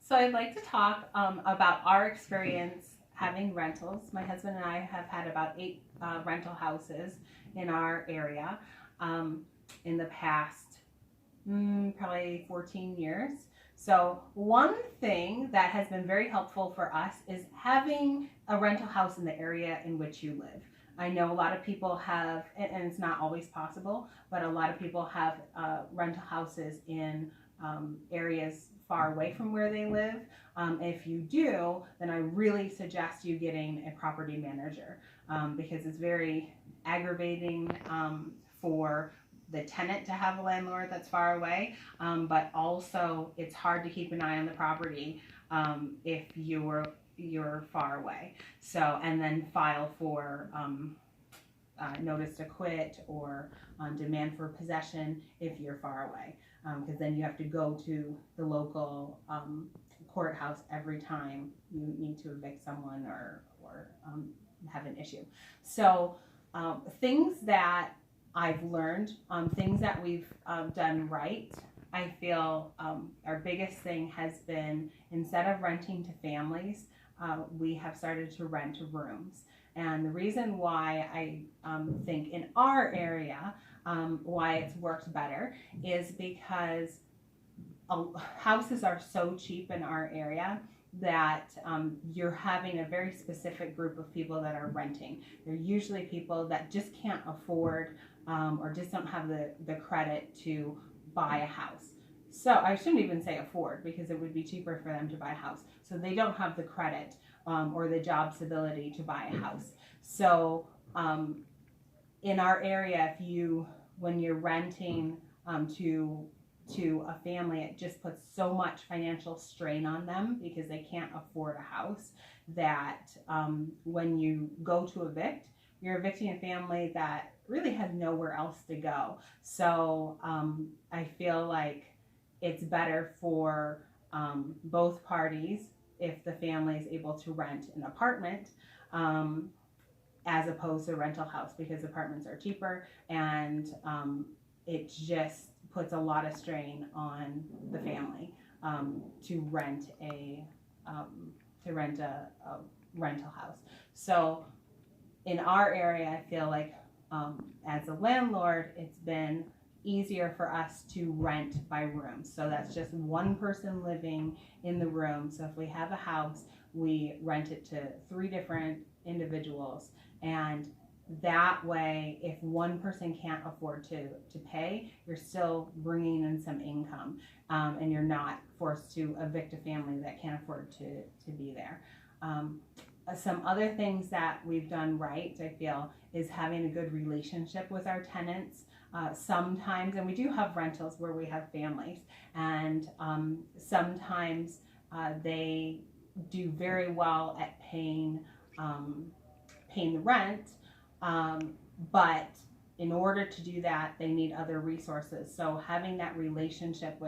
So I'd like to talk about our experience having rentals. My husband and I have had about 8 rental houses in our area in the past probably 14 years. So one thing that has been very helpful for us is having a rental house in the area in which you live. I know a lot of people have, and it's not always possible, but a lot of people have rental houses in areas far away from where they live. If you do, then I really suggest you getting a property manager because it's very aggravating for the tenant to have a landlord that's far away, but also it's hard to keep an eye on the property if you're far away. So, and then file for notice to quit or demand for possession if you're far away, because then you have to go to the local courthouse every time you need to evict someone or have an issue. So things that I've learned, things that we've done right, I feel our biggest thing has been, instead of renting to families, we have started to rent rooms. And the reason why I think in our area why it's worked better is because houses are so cheap in our area that you're having a very specific group of people that are renting. They're usually people that just can't afford or just don't have the credit to buy a house. So I shouldn't even say afford, because it would be cheaper for them to buy a house. So they don't have the credit or the job stability to buy a house. So in our area, when you're renting to a family, it just puts so much financial strain on them because they can't afford a house that when you go to evict, you're evicting a family that really has nowhere else to go. So I feel like it's better for both parties if the family is able to rent an apartment as opposed to a rental house, because apartments are cheaper and it just puts a lot of strain on the family to rent a rental house. So in our area, I feel like as a landlord, it's been easier for us to rent by room. So that's just one person living in the room. So if we have a house, we rent it to 3 different individuals, and that way, if one person can't afford to pay, you're still bringing in some income, and you're not forced to evict a family that can't afford to be there. Some other things that we've done right, I feel, is having a good relationship with our tenants. Sometimes, and we do have rentals where we have families, and sometimes they do very well at paying the rent, but in order to do that, they need other resources. So having that relationship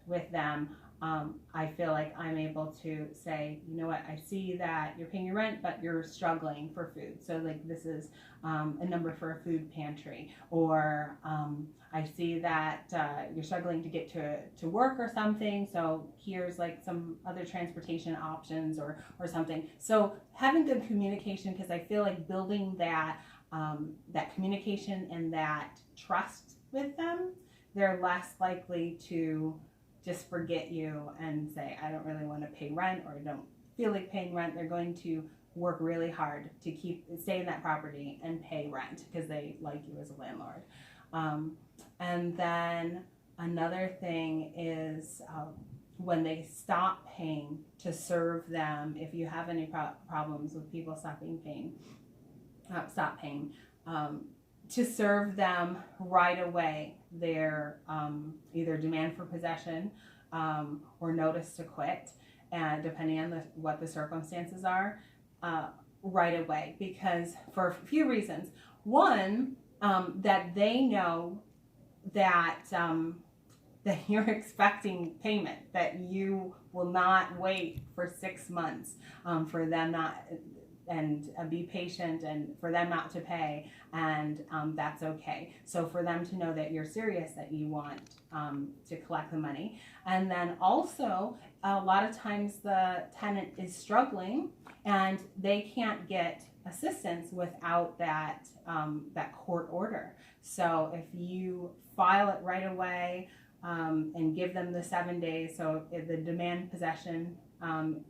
with them, I feel like I'm able to say, you know what, I see that you're paying your rent, but you're struggling for food. So like, this is a number for a food pantry, or I see that you're struggling to get to work or something. So here's like some other transportation options or something. So having good communication, because I feel like building that communication and that trust with them, they're less likely to just forget you and say, I don't really want to pay rent, or I don't feel like paying rent. They're going to work really hard to stay in that property and pay rent because they like you as a landlord. And then another thing is when they stop paying, to serve them. If you have any problems with people stop paying, to serve them right away their either demand for possession or notice to quit, and depending on what the circumstances are, right away, because for a few reasons. One, that they know that that you're expecting payment, that you will not wait for 6 months for them be patient and for them not to pay, and that's okay. So for them to know that you're serious, that you want to collect the money. And then also, a lot of times the tenant is struggling and they can't get assistance without that court order. So if you file it right away and give them the 7 days, so if the demand possession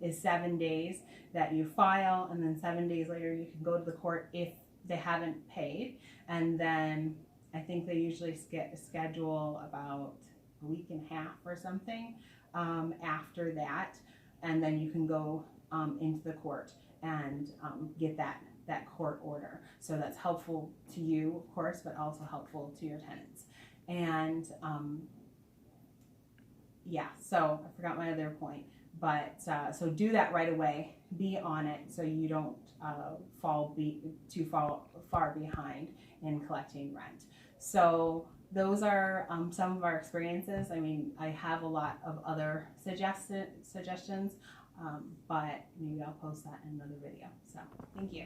is 7 days that you file, and then 7 days later you can go to the court if they haven't paid. And then I think they usually schedule about a week and a half or something after that, and then you can go into the court and get that court order. So that's helpful to you, of course, but also helpful to your tenants. And yeah, so I forgot my other point, but so do that right away. Be on it so you don't fall too far behind in collecting rent. So those are some of our experiences. I mean, I have a lot of other suggestions, but maybe I'll post that in another video. So thank you.